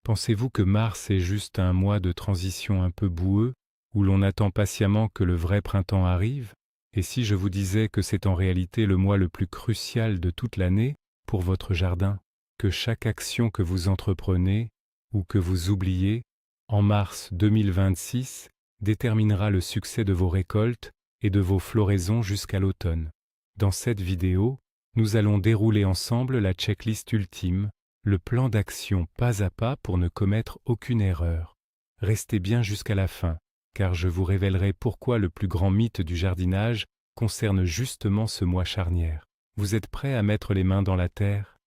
Pensez-vous que mars est juste un mois de transition un peu boueux, où l'on attend patiemment que le vrai printemps arrive? Et si je vous disais que c'est en réalité le mois le plus crucial de toute l'année pour votre jardin, que chaque action que vous entreprenez ou que vous oubliez en mars 2026 déterminera le succès de vos récoltes et de vos floraisons jusqu'à l'automne. Dans cette vidéo, nous allons dérouler ensemble la checklist ultime, le plan d'action pas à pas pour ne commettre aucune erreur. Restez bien jusqu'à la fin, car je vous révélerai pourquoi le plus grand mythe du jardinage concerne justement ce mois charnière. Vous êtes prêts à mettre les mains dans la terre?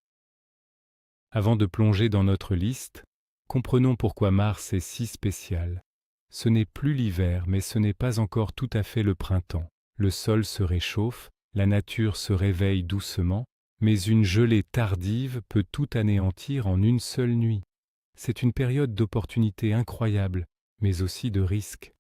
Avant de plonger dans notre liste, comprenons pourquoi mars est si spécial. Ce n'est plus l'hiver, mais ce n'est pas encore tout à fait le printemps. Le sol se réchauffe, la nature se réveille doucement, mais une gelée tardive peut tout anéantir en une seule nuit. C'est une période d'opportunité incroyable, mais aussi de risque.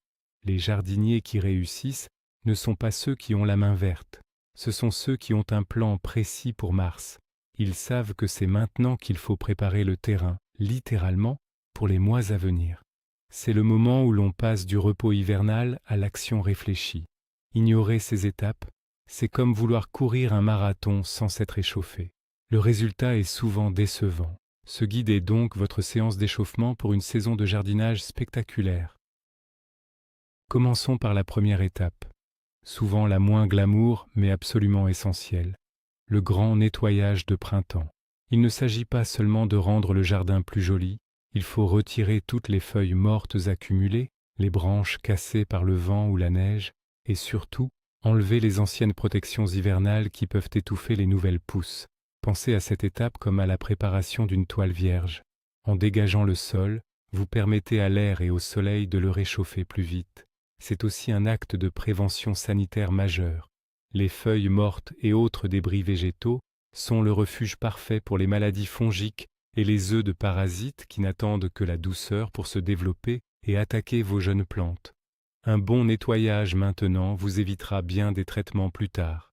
Les jardiniers qui réussissent ne sont pas ceux qui ont la main verte, ce sont ceux qui ont un plan précis pour mars. Ils savent que c'est maintenant qu'il faut préparer le terrain, littéralement, pour les mois à venir. C'est le moment où l'on passe du repos hivernal à l'action réfléchie. Ignorer ces étapes, c'est comme vouloir courir un marathon sans s'être échauffé. Le résultat est souvent décevant. Ce guide est donc votre séance d'échauffement pour une saison de jardinage spectaculaire. Commençons par la première étape, souvent la moins glamour mais absolument essentielle, le grand nettoyage de printemps. Il ne s'agit pas seulement de rendre le jardin plus joli, il faut retirer toutes les feuilles mortes accumulées, les branches cassées par le vent ou la neige, et surtout, enlever les anciennes protections hivernales qui peuvent étouffer les nouvelles pousses. Pensez à cette étape comme à la préparation d'une toile vierge. En dégageant le sol, vous permettez à l'air et au soleil de le réchauffer plus vite. C'est aussi un acte de prévention sanitaire majeur. Les feuilles mortes et autres débris végétaux sont le refuge parfait pour les maladies fongiques et les œufs de parasites qui n'attendent que la douceur pour se développer et attaquer vos jeunes plantes. Un bon nettoyage maintenant vous évitera bien des traitements plus tard.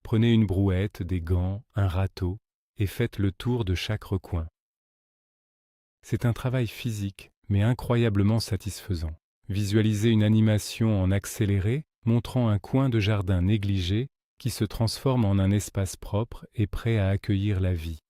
Prenez une brouette, des gants, un râteau et faites le tour de chaque recoin. C'est un travail physique, mais incroyablement satisfaisant. Visualisez une animation en accéléré montrant un coin de jardin négligé qui se transforme en un espace propre et prêt à accueillir la vie.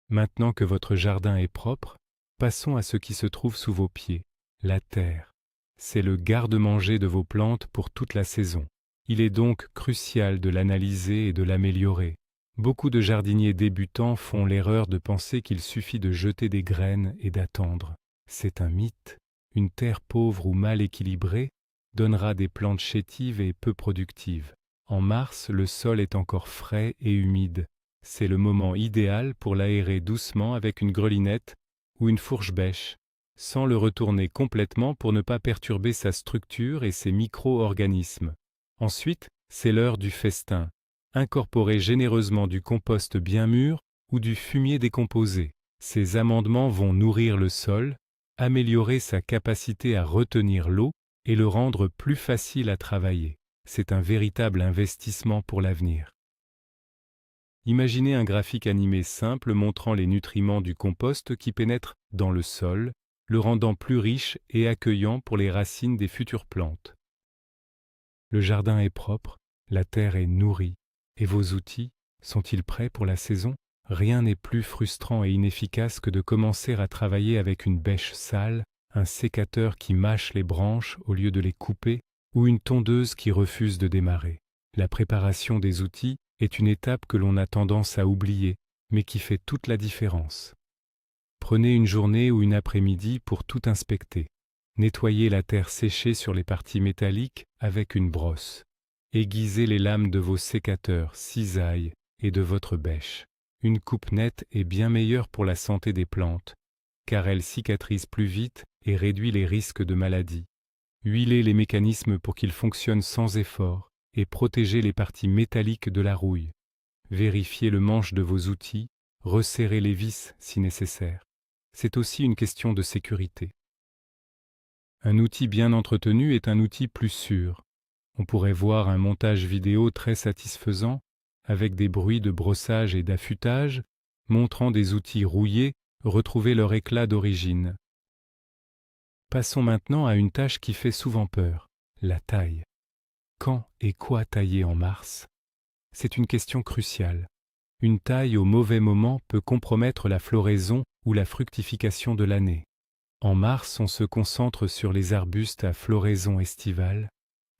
Maintenant que votre jardin est propre, passons à ce qui se trouve sous vos pieds, la terre. C'est le garde-manger de vos plantes pour toute la saison. Il est donc crucial de l'analyser et de l'améliorer. Beaucoup de jardiniers débutants font l'erreur de penser qu'il suffit de jeter des graines et d'attendre. C'est un mythe. Une terre pauvre ou mal équilibrée donnera des plantes chétives et peu productives. En mars, le sol est encore frais et humide. C'est le moment idéal pour l'aérer doucement avec une grelinette ou une fourche-bêche, sans le retourner complètement pour ne pas perturber sa structure et ses micro-organismes. Ensuite, c'est l'heure du festin. Incorporez généreusement du compost bien mûr ou du fumier décomposé. Ces amendements vont nourrir le sol, améliorer sa capacité à retenir l'eau et le rendre plus facile à travailler. C'est un véritable investissement pour l'avenir. Imaginez un graphique animé simple montrant les nutriments du compost qui pénètrent dans le sol, le rendant plus riche et accueillant pour les racines des futures plantes. Le jardin est propre, la terre est nourrie, et vos outils sont-ils prêts pour la saison? Rien n'est plus frustrant et inefficace que de commencer à travailler avec une bêche sale, un sécateur qui mâche les branches au lieu de les couper, ou une tondeuse qui refuse de démarrer. La préparation des outils est une étape que l'on a tendance à oublier, mais qui fait toute la différence. Prenez une journée ou une après-midi pour tout inspecter. Nettoyez la terre séchée sur les parties métalliques avec une brosse. Aiguisez les lames de vos sécateurs, cisailles et de votre bêche. Une coupe nette est bien meilleure pour la santé des plantes, car elle cicatrise plus vite et réduit les risques de maladies. Huilez les mécanismes pour qu'ils fonctionnent sans effort et protégez les parties métalliques de la rouille. Vérifiez le manche de vos outils, resserrez les vis si nécessaire. C'est aussi une question de sécurité. Un outil bien entretenu est un outil plus sûr. On pourrait voir un montage vidéo très satisfaisant, avec des bruits de brossage et d'affûtage, montrant des outils rouillés retrouver leur éclat d'origine. Passons maintenant à une tâche qui fait souvent peur, la taille. Quand et quoi tailler en mars? C'est une question cruciale. Une taille au mauvais moment peut compromettre la floraison ou la fructification de l'année. En mars, on se concentre sur les arbustes à floraison estivale,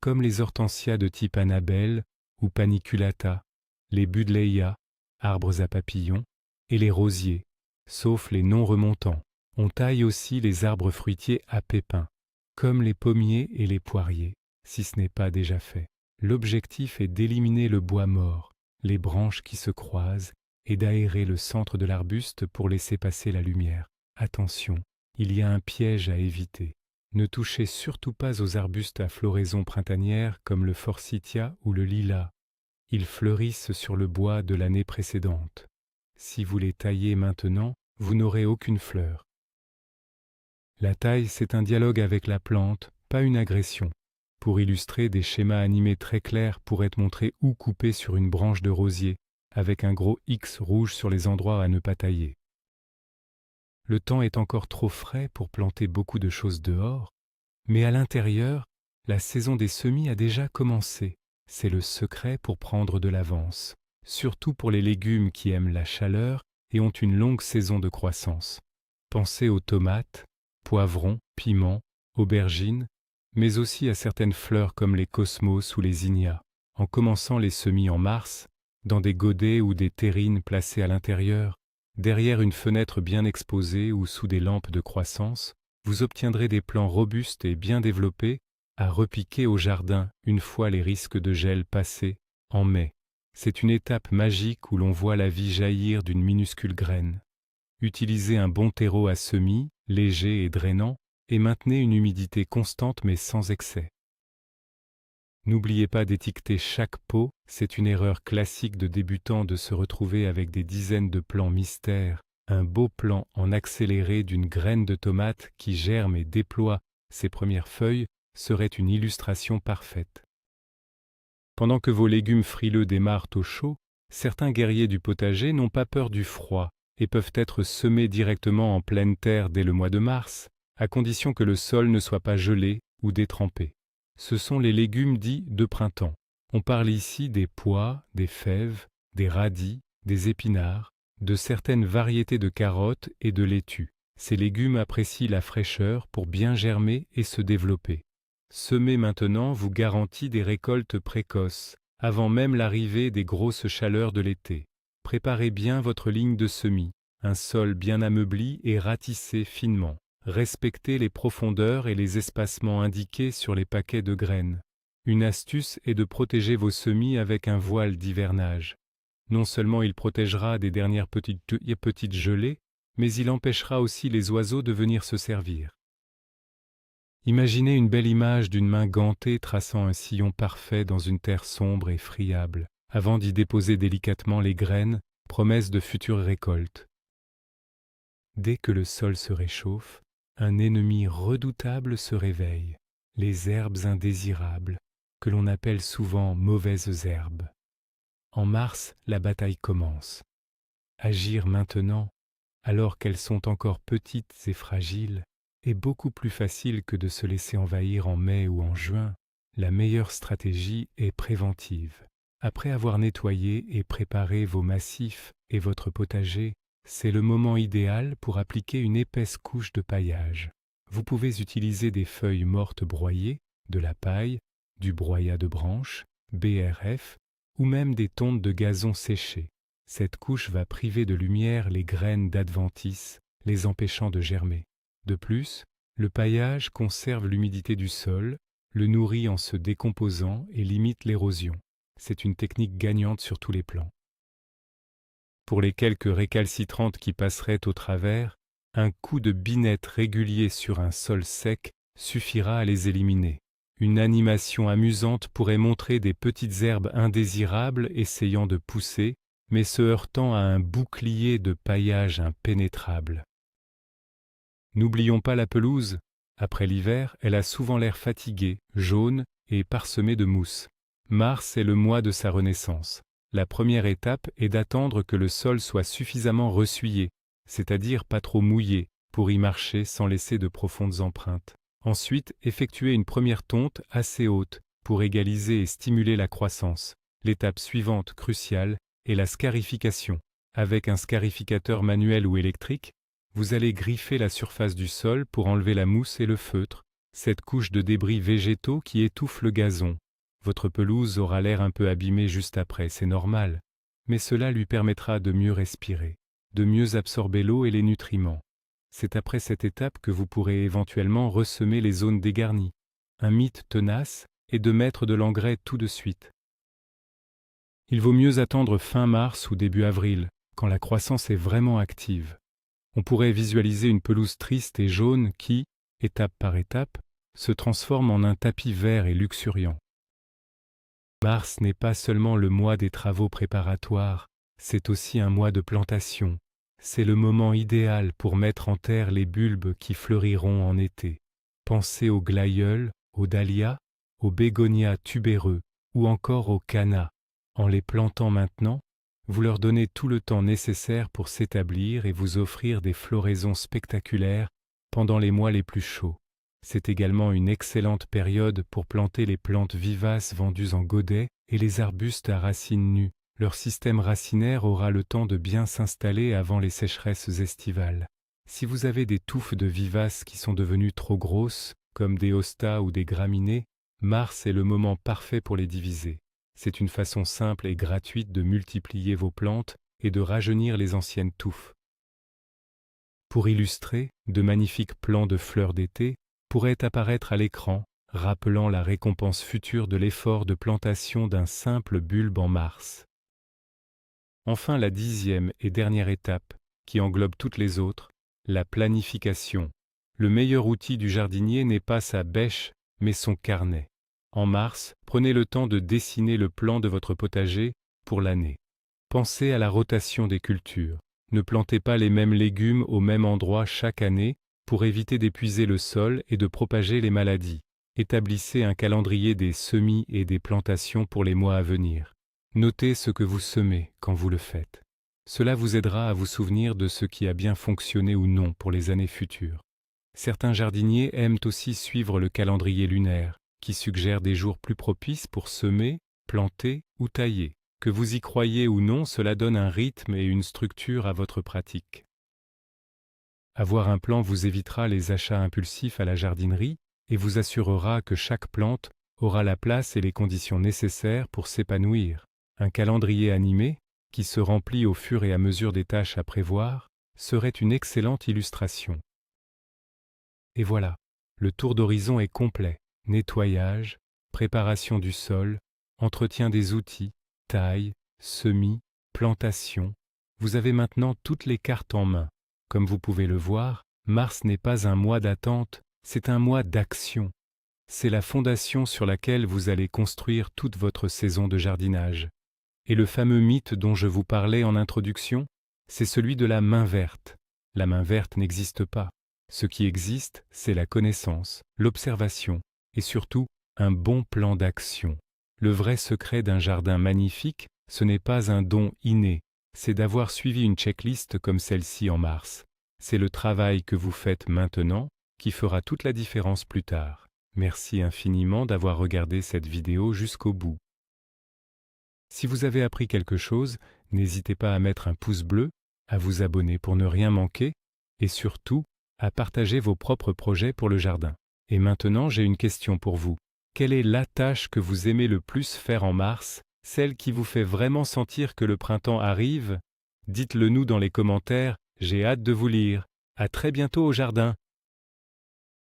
comme les hortensias de type Annabelle ou Paniculata, les Buddleia, arbres à papillons, et les rosiers, sauf les non remontants. On taille aussi les arbres fruitiers à pépins, comme les pommiers et les poiriers, si ce n'est pas déjà fait. L'objectif est d'éliminer le bois mort, les branches qui se croisent, et d'aérer le centre de l'arbuste pour laisser passer la lumière. Attention, il y a un piège à éviter. Ne touchez surtout pas aux arbustes à floraison printanière comme le forsythia ou le lilas. Ils fleurissent sur le bois de l'année précédente. Si vous les taillez maintenant, vous n'aurez aucune fleur. La taille, c'est un dialogue avec la plante, pas une agression. Pour illustrer, des schémas animés très clairs pourraient montrer où couper sur une branche de rosier, avec un gros X rouge sur les endroits à ne pas tailler. Le temps est encore trop frais pour planter beaucoup de choses dehors, mais à l'intérieur, la saison des semis a déjà commencé. C'est le secret pour prendre de l'avance, surtout pour les légumes qui aiment la chaleur et ont une longue saison de croissance. Pensez aux tomates, poivrons, piments, aubergines, mais aussi à certaines fleurs comme les cosmos ou les zinnias. En commençant les semis en mars, dans des godets ou des terrines placées à l'intérieur, derrière une fenêtre bien exposée ou sous des lampes de croissance, vous obtiendrez des plants robustes et bien développés à repiquer au jardin une fois les risques de gel passés, en mai. C'est une étape magique où l'on voit la vie jaillir d'une minuscule graine. Utilisez un bon terreau à semis, léger et drainant, et maintenez une humidité constante mais sans excès. N'oubliez pas d'étiqueter chaque pot, c'est une erreur classique de débutants de se retrouver avec des dizaines de plants mystères. Un beau plant en accéléré d'une graine de tomate qui germe et déploie ses premières feuilles serait une illustration parfaite. Pendant que vos légumes frileux démarrent au chaud, certains guerriers du potager n'ont pas peur du froid et peuvent être semés directement en pleine terre dès le mois de mars, à condition que le sol ne soit pas gelé ou détrempé. Ce sont les légumes dits de printemps. On parle ici des pois, des fèves, des radis, des épinards, de certaines variétés de carottes et de laitues. Ces légumes apprécient la fraîcheur pour bien germer et se développer. Semer maintenant vous garantit des récoltes précoces, avant même l'arrivée des grosses chaleurs de l'été. Préparez bien votre ligne de semis, un sol bien ameubli et ratissé finement. Respectez les profondeurs et les espacements indiqués sur les paquets de graines. Une astuce est de protéger vos semis avec un voile d'hivernage. Non seulement il protégera des dernières petites gelées, mais il empêchera aussi les oiseaux de venir se servir. Imaginez une belle image d'une main gantée traçant un sillon parfait dans une terre sombre et friable, avant d'y déposer délicatement les graines, promesse de futures récoltes. Dès que le sol se réchauffe, un ennemi redoutable se réveille, les herbes indésirables, que l'on appelle souvent mauvaises herbes. En mars, la bataille commence. Agir maintenant, alors qu'elles sont encore petites et fragiles, est beaucoup plus facile que de se laisser envahir en mai ou en juin. La meilleure stratégie est préventive. Après avoir nettoyé et préparé vos massifs et votre potager, c'est le moment idéal pour appliquer une épaisse couche de paillage. Vous pouvez utiliser des feuilles mortes broyées, de la paille, du broyat de branches, BRF, ou même des tontes de gazon séchées. Cette couche va priver de lumière les graines d'adventice, les empêchant de germer. De plus, le paillage conserve l'humidité du sol, le nourrit en se décomposant et limite l'érosion. C'est une technique gagnante sur tous les plans. Pour les quelques récalcitrantes qui passeraient au travers, un coup de binette régulier sur un sol sec suffira à les éliminer. Une animation amusante pourrait montrer des petites herbes indésirables essayant de pousser, mais se heurtant à un bouclier de paillage impénétrable. N'oublions pas la pelouse. Après l'hiver, elle a souvent l'air fatiguée, jaune et parsemée de mousse. Mars est le mois de sa renaissance. La première étape est d'attendre que le sol soit suffisamment ressuyé, c'est-à-dire pas trop mouillé, pour y marcher sans laisser de profondes empreintes. Ensuite, effectuez une première tonte assez haute pour égaliser et stimuler la croissance. L'étape suivante, cruciale, est la scarification. Avec un scarificateur manuel ou électrique, vous allez griffer la surface du sol pour enlever la mousse et le feutre, cette couche de débris végétaux qui étouffe le gazon. Votre pelouse aura l'air un peu abîmée juste après, c'est normal, mais cela lui permettra de mieux respirer, de mieux absorber l'eau et les nutriments. C'est après cette étape que vous pourrez éventuellement ressemer les zones dégarnies. Un mythe tenace est de mettre de l'engrais tout de suite. Il vaut mieux attendre fin mars ou début avril, quand la croissance est vraiment active. On pourrait visualiser une pelouse triste et jaune qui, étape par étape, se transforme en un tapis vert et luxuriant. Mars n'est pas seulement le mois des travaux préparatoires, c'est aussi un mois de plantation. C'est le moment idéal pour mettre en terre les bulbes qui fleuriront en été. Pensez aux glaïeuls, aux dahlias, aux bégonias tubéreux ou encore aux cannas. En les plantant maintenant, vous leur donnez tout le temps nécessaire pour s'établir et vous offrir des floraisons spectaculaires pendant les mois les plus chauds. C'est également une excellente période pour planter les plantes vivaces vendues en godets et les arbustes à racines nues. Leur système racinaire aura le temps de bien s'installer avant les sécheresses estivales. Si vous avez des touffes de vivaces qui sont devenues trop grosses, comme des hostas ou des graminées, mars est le moment parfait pour les diviser. C'est une façon simple et gratuite de multiplier vos plantes et de rajeunir les anciennes touffes. Pour illustrer, de magnifiques plants de fleurs d'été pourraient apparaître à l'écran, rappelant la récompense future de l'effort de plantation d'un simple bulbe en mars. Enfin, la 10e et dernière étape, qui englobe toutes les autres, la planification. Le meilleur outil du jardinier n'est pas sa bêche, mais son carnet. En mars, prenez le temps de dessiner le plan de votre potager pour l'année. Pensez à la rotation des cultures. Ne plantez pas les mêmes légumes au même endroit chaque année pour éviter d'épuiser le sol et de propager les maladies. Établissez un calendrier des semis et des plantations pour les mois à venir. Notez ce que vous semez quand vous le faites. Cela vous aidera à vous souvenir de ce qui a bien fonctionné ou non pour les années futures. Certains jardiniers aiment aussi suivre le calendrier lunaire, qui suggère des jours plus propices pour semer, planter ou tailler. Que vous y croyez ou non, cela donne un rythme et une structure à votre pratique. Avoir un plan vous évitera les achats impulsifs à la jardinerie et vous assurera que chaque plante aura la place et les conditions nécessaires pour s'épanouir. Un calendrier animé, qui se remplit au fur et à mesure des tâches à prévoir, serait une excellente illustration. Et voilà, le tour d'horizon est complet. Nettoyage, préparation du sol, entretien des outils, taille, semis, plantation. Vous avez maintenant toutes les cartes en main. Comme vous pouvez le voir, mars n'est pas un mois d'attente, c'est un mois d'action. C'est la fondation sur laquelle vous allez construire toute votre saison de jardinage. Et le fameux mythe dont je vous parlais en introduction, c'est celui de la main verte. La main verte n'existe pas. Ce qui existe, c'est la connaissance, l'observation et surtout un bon plan d'action. Le vrai secret d'un jardin magnifique, ce n'est pas un don inné, c'est d'avoir suivi une checklist comme celle-ci en mars. C'est le travail que vous faites maintenant qui fera toute la différence plus tard. Merci infiniment d'avoir regardé cette vidéo jusqu'au bout. Si vous avez appris quelque chose, n'hésitez pas à mettre un pouce bleu, à vous abonner pour ne rien manquer et surtout à partager vos propres projets pour le jardin. Et maintenant, j'ai une question pour vous. Quelle est la tâche que vous aimez le plus faire en mars, celle qui vous fait vraiment sentir que le printemps arrive? Dites-le nous dans les commentaires, j'ai hâte de vous lire. À très bientôt au jardin.